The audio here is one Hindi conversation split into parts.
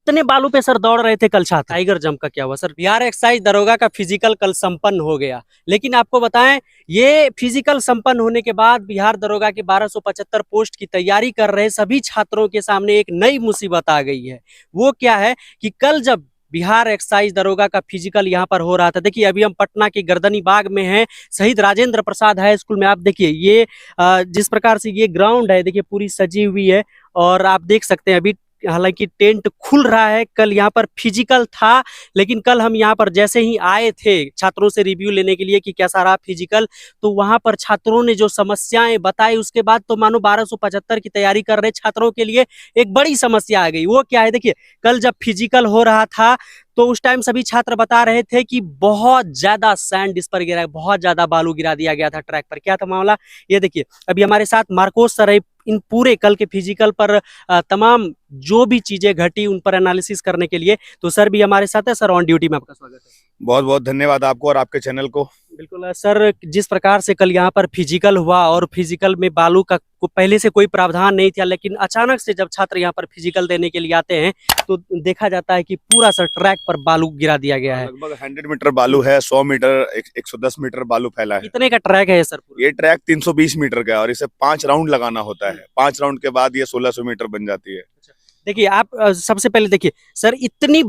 इतने बालू पे सर दौड़ रहे थे कल छात्र। टाइगर जंप का क्या हुआ सर? बिहार एक्साइज दरोगा का फिजिकल कल संपन्न हो गया, लेकिन आपको बताएं ये फिजिकल संपन्न होने के बाद बिहार दरोगा के 1275 पोस्ट की तैयारी कर रहे सभी छात्रों के सामने एक नई मुसीबत आ गई है। वो क्या है कि कल जब बिहार एक्साइज दरोगा का फिजिकल यहाँ पर हो रहा था, देखिए अभी हम पटना के गर्दनी बाग में हैं, शहीद राजेंद्र प्रसाद हाई स्कूल में। आप देखिए ये जिस प्रकार से ये ग्राउंड है, देखिए पूरी सजी हुई है और आप देख सकते हैं अभी हालांकि टेंट खुल रहा है। कल यहाँ पर फिजिकल था, लेकिन कल हम यहाँ पर जैसे ही आए थे छात्रों से रिव्यू लेने के लिए कि कैसा रहा फिजिकल, तो वहां पर छात्रों ने जो समस्याएं बताई उसके बाद तो मानो 1275 की तैयारी कर रहे छात्रों के लिए एक बड़ी समस्या आ गई। वो क्या है, देखिए कल जब फिजिकल हो रहा था तो उस टाइम सभी छात्र बता रहे थे कि बहुत ज्यादा सैंड इस पर गिरा है, बहुत ज्यादा बालू गिरा दिया गया था ट्रैक पर। क्या था मामला, ये देखिए अभी हमारे साथ मार्कोस सर है, इन पूरे कल के फिजिकल पर तमाम जो भी चीजें घटी उन पर एनालिसिस करने के लिए। तो सर भी हमारे साथ है। सर ऑन ड्यूटी में आपका स्वागत है। बहुत बहुत धन्यवाद आपको और आपके चैनल को। बिल्कुल सर, जिस प्रकार से कल यहाँ पर फिजिकल हुआ और फिजिकल में बालू का पहले से कोई प्रावधान नहीं था, लेकिन अचानक से जब छात्र यहाँ पर फिजिकल देने के लिए आते हैं तो देखा जाता है कि पूरा सर ट्रैक पर बालू गिरा दिया गया है। लगभग 100 मीटर बालू है, 100 मीटर 110 मीटर बालू फैला है। कितने का ट्रैक है सर? ये ट्रैक 320 मीटर का है और इसे 5 राउंड लगाना होता है। 5 राउंड के बाद ये 1600 मीटर बन जाती है। देखिए आप सबसे पहले देखिए सर, इतने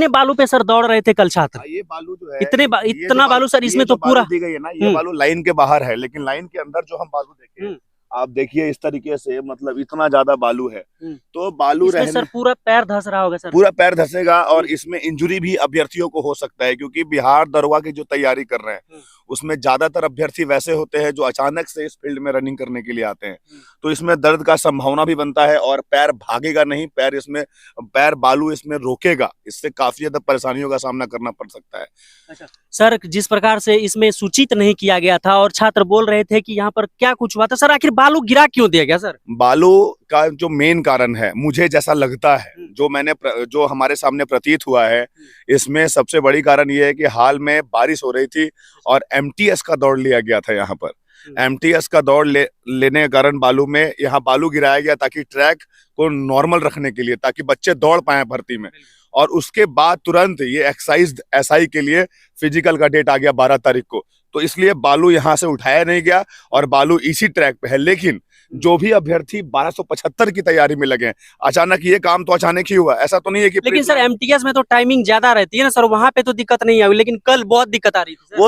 बालू पे सर दौड़ रहे थे कल छात्र। ये बालू जो है इतना बालू सर, इसमें तो पूरा दी गई है ना, ये बालू लाइन के बाहर है, लेकिन लाइन के अंदर जो हम बालू देखें, आप देखिए इस तरीके से, मतलब इतना ज्यादा बालू है। तो बालू रहने सर पूरा पैर धंस रहा होगा सर। पूरा पैर धंसेगा और इसमें इंजुरी भी अभ्यर्थियों को हो सकता है, क्योंकि बिहार दरोगा की जो तैयारी कर रहे हैं उसमें ज्यादातर अभ्यर्थी वैसे होते हैं जो अचानक से इस फील्ड में रनिंग करने के लिए आते हैं। तो इसमें दर्द का संभावना भी बनता है और पैर भागेगा नहीं, पैर बालू इसमें रोकेगा, इससे काफी ज्यादा परेशानियों का सामना करना पड़ सकता है। अच्छा सर, जिस प्रकार से इसमें सूचित नहीं किया गया था और छात्र बोल रहे थे कि यहाँ पर क्या कुछ हुआ था, सर आखिर बालू गिरा क्यों दिया गया सर? बालू का जो मेन कारण है, मुझे जैसा लगता है, जो हमारे सामने प्रतीत हुआ है, इसमें सबसे बड़ी कारण ये है कि हाल में बारिश हो रही थी और एमटीएस का दौड़ लिया गया था। यहाँ पर एमटीएस का दौड़ लेने के कारण बालू में यहाँ बालू गिराया गया ताकि ट्रैक को नॉर्मल रखने के लिए, ताकि बच्चे दौड़ पाए भर्ती में। और उसके बाद तुरंत ये एक्साइज एसआई के लिए फिजिकल का डेट आ गया 12 तारीख को, तो इसलिए बालू यहाँ से उठाया नहीं गया और बालू इसी ट्रैक पे है। लेकिन जो भी अभ्यर्थी 1275 की तैयारी में लगे, अचानक ये काम तो अचानक ही हुआ, ऐसा तो नहीं है कि। लेकिन सर एमटीएस में तो टाइमिंग ज्यादा रहती है ना सर, वहां पे तो दिक्कत नहीं आई, लेकिन कल बहुत दिक्कत आ रही थी सर।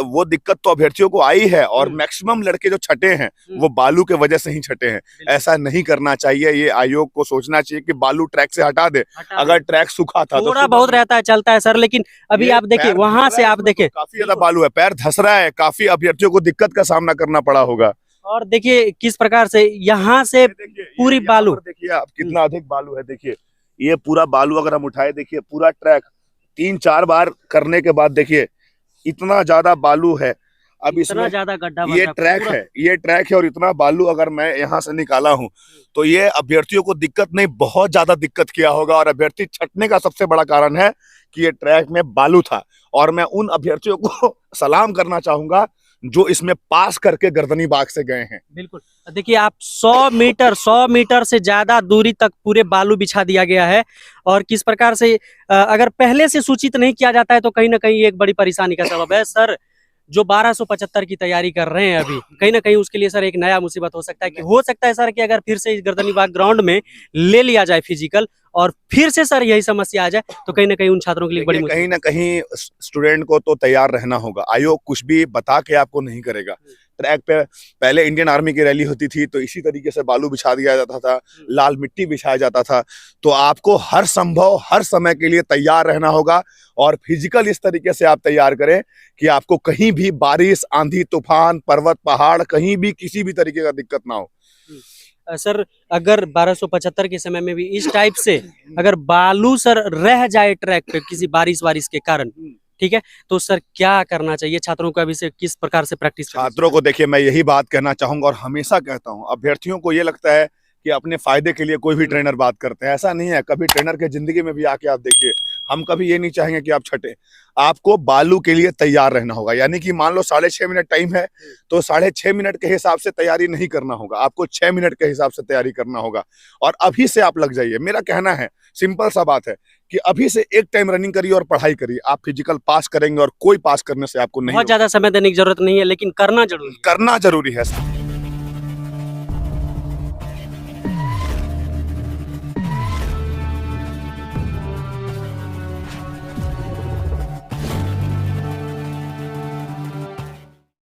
वो दिक्कत तो अभ्यर्थियों को आई है और मैक्सिमम लड़के जो छटे हैं वो बालू के वजह से ही छटे हैं। ऐसा नहीं करना चाहिए, ये आयोग को सोचना चाहिए कि बालू ट्रैक से हटा दे। अगर ट्रैक सूखा था थोड़ा बहुत रहता है, चलता है सर, लेकिन अभी आप देखिए वहां से आप देखें काफी ज्यादा बालू है, पैर धंस रहा है, काफी अभ्यर्थियों को दिक्कत का सामना करना पड़ा होगा। और देखिए किस प्रकार से यहाँ से पूरी बालू, देखिए आप कितना अधिक बालू है। देखिए ये पूरा बालू अगर हम उठाए, देखिए पूरा ट्रैक 3-4 बार करने के बाद देखिए इतना ज्यादा बालू है। अब इतना ज्यादा गड्ढा, ये ट्रैक है और इतना बालू अगर मैं यहाँ से निकाला हूँ तो ये अभ्यर्थियों को दिक्कत नहीं, बहुत ज्यादा दिक्कत किया होगा। और अभ्यर्थी छटने का सबसे बड़ा कारण है कि ये ट्रैक में बालू था। और मैं उन अभ्यर्थियों को सलाम करना चाहूंगा जो इसमें पास करके गर्दनी बाग से गए हैं। बिल्कुल देखिए आप 100 मीटर से ज्यादा दूरी तक पूरे बालू बिछा दिया गया है। और किस प्रकार से अगर पहले से सूचित नहीं किया जाता है तो कहीं ना कहीं एक बड़ी परेशानी का सबब है। सर जो 1275 की तैयारी कर रहे हैं अभी, कहीं ना कहीं उसके लिए सर एक नया मुसीबत हो सकता है कि सर कि अगर फिर से इस गर्दनी बाग ग्राउंड में ले लिया जाए फिजिकल और फिर से सर यही समस्या आ जाए तो कहीं ना कहीं उन छात्रों के लिए बड़ी कहीं ना कहीं स्टूडेंट को तो तैयार रहना होगा। आयोग कुछ भी बता के आपको नहीं करेगा। ट्रैक पे पहले इंडियन आर्मी की रैली होती थी तो इसी तरीके से बालू बिछा दिया जाता था, लाल मिट्टी बिछाया जाता था। तो आपको हर संभव हर समय के लिए तैयार रहना होगा और फिजिकल इस तरीके से आप तैयार करें कि आपको कहीं भी बारिश, आंधी, तूफान, पर्वत, पहाड़, कहीं भी किसी भी तरीके का दिक्कत ना हो। सर अगर 1275 के समय में भी इस टाइप से अगर बालू सर रह जाए ट्रैक पे किसी बारिश के कारण, ठीक है, तो सर क्या करना चाहिए छात्रों को? अभी से किस प्रकार से प्रैक्टिस? छात्रों को देखिए मैं यही बात कहना चाहूंगा और हमेशा कहता हूं, अभ्यर्थियों को ये लगता है कि अपने फायदे के लिए कोई भी ट्रेनर बात करते हैं, ऐसा नहीं है। कभी ट्रेनर के जिंदगी में भी आके आप देखिए, हम कभी ये नहीं चाहेंगे कि आप छटे। आपको बालू के लिए तैयार रहना होगा, यानी कि मान लो 6.5 मिनट टाइम है तो 6.5 मिनट के हिसाब से तैयारी नहीं करना होगा, आपको 6 मिनट के हिसाब से तैयारी करना होगा। और अभी से आप लग जाइए। मेरा कहना है, सिंपल सा बात है कि अभी से एक टाइम रनिंग करिए और पढ़ाई करिए, आप फिजिकल पास करेंगे और कोई पास करने से आपको नहीं बहुत ज्यादा समय देने की जरूरत नहीं है, लेकिन करना जरूरी है। करना जरूरी है।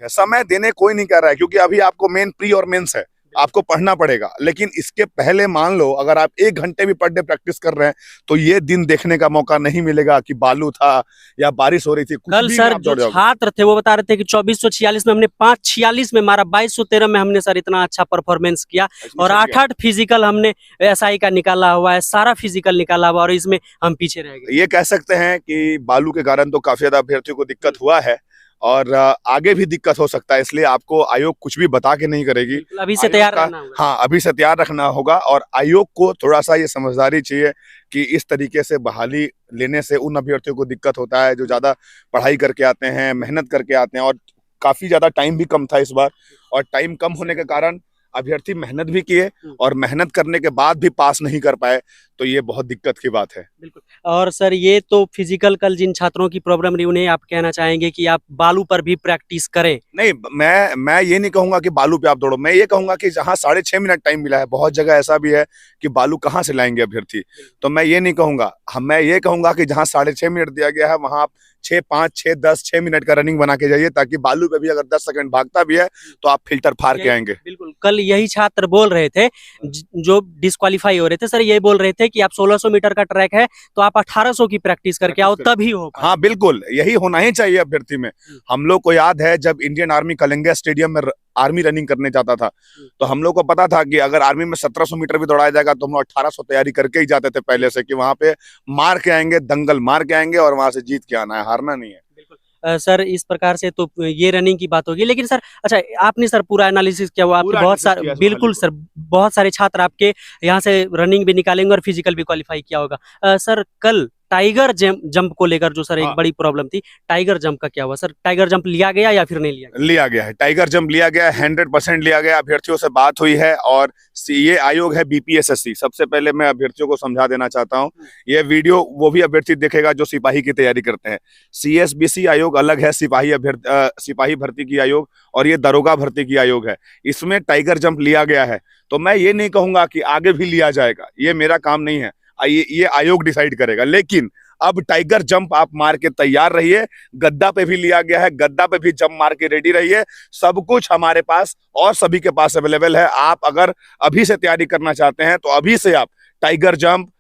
समय देने कोई नहीं कर रहा है, क्योंकि अभी आपको मेन प्री और मेंस है, आपको पढ़ना पड़ेगा। लेकिन इसके पहले मान लो अगर आप 1 घंटे भी पर डे प्रैक्टिस कर रहे हैं तो ये दिन देखने का मौका नहीं मिलेगा कि बालू था या बारिश हो रही थी। कल सर जो छात्र थे वो बता रहे थे कि 2446 में हमने 546 में मारा, 2213 में हमने सर इतना अच्छा परफॉर्मेंस किया, और 8 फिजिकल हमने एसआई का निकाला हुआ है, सारा फिजिकल निकाला हुआ, और इसमें हम पीछे रह गए। ये कह सकते हैं कि बालू के कारण तो काफी ज्यादा अभ्यर्थियों को दिक्कत हुआ है और आगे भी दिक्कत हो सकता है, इसलिए आपको आयोग कुछ भी बता के नहीं करेगी। अभी से तैयार रहना होगा। हाँ, अभी से तैयार रखना होगा। और आयोग को थोड़ा सा ये समझदारी चाहिए कि इस तरीके से बहाली लेने से उन अभ्यर्थियों को दिक्कत होता है जो ज्यादा पढ़ाई करके आते हैं, मेहनत करके आते हैं। और काफी ज्यादा टाइम भी कम था इस बार, और टाइम कम होने के कारण अभ्यर्थी मेहनत भी किए और मेहनत करने के बाद भी पास नहीं कर पाए, तो ये बहुत दिक्कत की बात है। बिल्कुल। और सर ये तो फिजिकल कल जिन छात्रों की प्रॉब्लम रही उन्हें आप कहना चाहेंगे कि आप बालू पर भी प्रैक्टिस करें? नहीं, मैं ये नहीं कहूंगा कि बालू पे आप दौड़ो, मैं ये कहूंगा कि जहां 6.5 मिनट टाइम मिला है, बहुत जगह ऐसा भी है कि बालू कहाँ से लाएंगे अभ्यर्थी, तो मैं ये नहीं कहूंगा। मैं ये कहूंगा कि जहां 6.5 मिनट दिया गया है वहां आप 6, 5, 6, 10, 6 मिनट का रनिंग बना के जाइए, ताकि बालू पे भी अगर 10 सेकंड भागता भी है तो आप फिल्टर फाड़ के आएंगे। बिल्कुल। कल यही छात्र बोल रहे थे जो डिस्क्वालीफाई हो रहे थे, सर ये बोल रहे थे कि आप 1600 मीटर का ट्रैक है तो आप 1800 की प्रैक्टिस करके आओ, तभी हो। हाँ बिल्कुल, यही होना ही चाहिए अभ्यर्थी में। हम लोग को याद है जब इंडियन आर्मी कलिंगा स्टेडियम में आर्मी रनिंग करने जाता था, तो हम लोग को पता था कि अगर आर्मी में 1700 मीटर भी दौड़ाया जाएगा तो हम लोग 1800 तैयारी करके ही जाते थे पहले से, कि वहां पे मार के आएंगे, दंगल मार के आएंगे और वहां से जीत के आना है, हारना नहीं है। सर इस प्रकार से तो ये रनिंग की बात होगी, लेकिन सर अच्छा आपने सर पूरा एनालिसिस किया हुआ, आपके बहुत सारे, बिल्कुल सर, बहुत सारे छात्र आपके यहाँ से रनिंग भी निकालेंगे और फिजिकल भी क्वालिफाई किया होगा। सर कल टाइगर जंप को लेकर जो सर एक बड़ी प्रॉब्लम थी, टाइगर जंप का क्या हुआ सर? टाइगर जंप लिया गया या फिर नहीं लिया गया? लिया गया है, टाइगर जंप लिया गया है, 100% लिया गया। अभ्यर्थियों से बात हुई है और ये आयोग है बीपीएसएससी। सबसे पहले मैं अभ्यर्थियों को समझा देना चाहता हूँ, ये वीडियो वो भी अभ्यर्थी देखेगा जो सिपाही की तैयारी करते हैं। सीएसबीसी आयोग अलग है, सिपाही भर्ती की आयोग, और ये दरोगा भर्ती की आयोग है। इसमें टाइगर जंप लिया गया है, तो मैं ये नहीं कहूंगा कि आगे भी लिया जाएगा, ये मेरा काम नहीं है, ये आयोग डिसाइड करेगा। लेकिन अब टाइगर जंप आप मार के तैयार रहिए। गद्दा पे भी लिया गया है, गद्दा पे भी जंप मार के रेडी रहिए। सब कुछ हमारे पास और सभी के पास अवेलेबल है। आप अगर अभी से तैयारी करना चाहते हैं तो अभी से आप टाइगर जंप,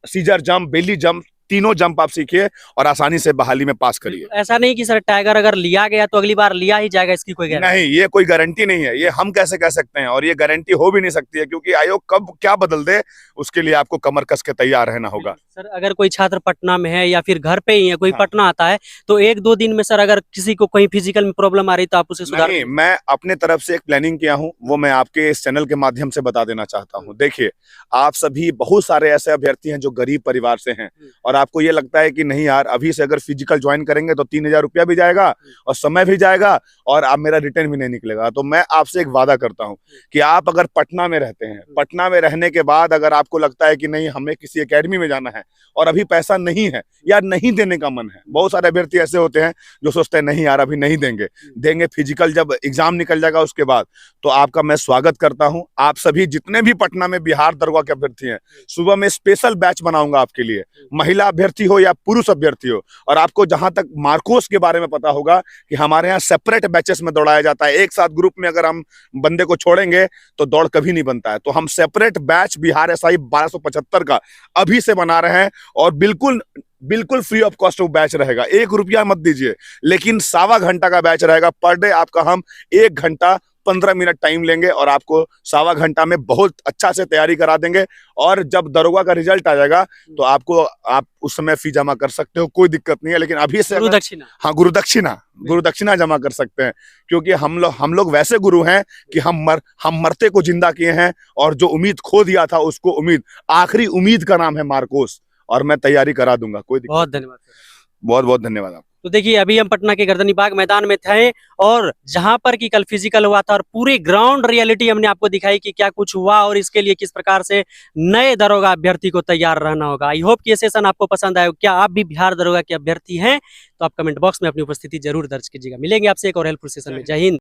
सीजर जंप, बेली जंप, तीनों जंप आप सीखिए और आसानी से बहाली में पास करिए। ऐसा नहीं कि सर टाइगर अगर लिया गया तो अगली बार लिया ही जाएगा, इसकी कोई गारंटी नहीं, ये कोई गारंटी नहीं है, ये हम कैसे कह सकते हैं, और ये गारंटी हो भी नहीं सकती है, क्योंकि आयोग कब क्या बदल दे उसके लिए आपको कमर कस के तैयार रहना होगा। सर अगर कोई छात्र पटना में है या फिर घर पे ही है, कोई पटना आता है, तो 1-2 दिन में सर अगर किसी को कहीं फिजिकल में प्रॉब्लम आ रही तो आप उसे सुधार? नहीं, मैं अपने तरफ से एक प्लानिंग किया हूं, वो मैं आपके इस चैनल के माध्यम से बता देना चाहता हूं। देखिए, आप सभी बहुत सारे ऐसे अभ्यर्थी हैं जो गरीब परिवार से हैं और आपको ये लगता है कि नहीं यार, अभी से अगर फिजिकल ज्वाइन करेंगे तो 3000 रुपया भी जाएगा और समय भी जाएगा और आप मेरा रिटर्न भी नहीं निकलेगा। तो मैं आपसे एक वादा करता हूं कि आप अगर पटना में रहते हैं, पटना में रहने के बाद अगर आपको लगता है कि नहीं हमें किसी एकेडमी में जाना है और अभी पैसा नहीं है या नहीं देने का मन है, बहुत सारे अभ्यर्थी ऐसे होते हैं जो सोचते हैं नहीं यार अभी नहीं देंगे फिजिकल जब एग्जाम निकल जाएगा उसके बाद, तो आपका मैं स्वागत करता हूं। आप सभी जितने भी पटना में बिहार दरोगा के अभ्यर्थी हैं, सुबह में स्पेशल बैच बनाऊंगा आपके लिए, महिला अभ्यर्थी हो या पुरुष अभ्यर्थी हो। और आपको जहां तक मार्कोस के बारे में पता होगा कि हमारे यहाँ सेपरेट बैचेस में दौड़ाया जाता है, एक साथ ग्रुप में अगर हम बंदे को छोड़ेंगे तो दौड़ कभी नहीं बनता है। तो हम सेपरेट बैच बिहार एसआई 1275 का अभी से बना रहे हैं और बिल्कुल फ्री ऑफ कॉस्ट वो बैच रहेगा, 1 रुपया मत दीजिए, लेकिन 1.25 घंटा का बैच रहेगा। पर डे आपका हम 1 घंटा 15 मिनट टाइम लेंगे और आपको 1.25 घंटा में बहुत अच्छा से तैयारी करा देंगे। और जब दरोगा का रिजल्ट आ जाएगा तो आप उस समय फी जमा कर सकते हो, कोई दिक्कत नहीं है। लेकिन अभी से गुरुदक्षिणा जमा कर सकते हैं, क्योंकि हम लोग वैसे गुरु हैं कि हम मरते को जिंदा किए हैं और जो उम्मीद खो दिया था उसको आखिरी उम्मीद का नाम है मार्कोस। और मैं तैयारी करा दूंगा, कोई दिक्कत। बहुत धन्यवाद सर। बहुत बहुत धन्यवाद आपको। तो देखिए अभी हम पटना के गर्दनी बाग मैदान में थे और जहां पर कि कल फिजिकल हुआ था और पूरी ग्राउंड रियलिटी हमने आपको दिखाई कि क्या कुछ हुआ और इसके लिए किस प्रकार से नए दरोगा अभ्यर्थी को तैयार रहना होगा। आई होप कि ये सेशन आपको पसंद आया। क्या आप भी बिहार दरोगा के अभ्यर्थी हैं तो आप कमेंट बॉक्स में अपनी उपस्थिति जरूर दर्ज कीजिएगा। मिलेंगे आपसे एक और हेल्पफुल सेशन में। जय हिंद।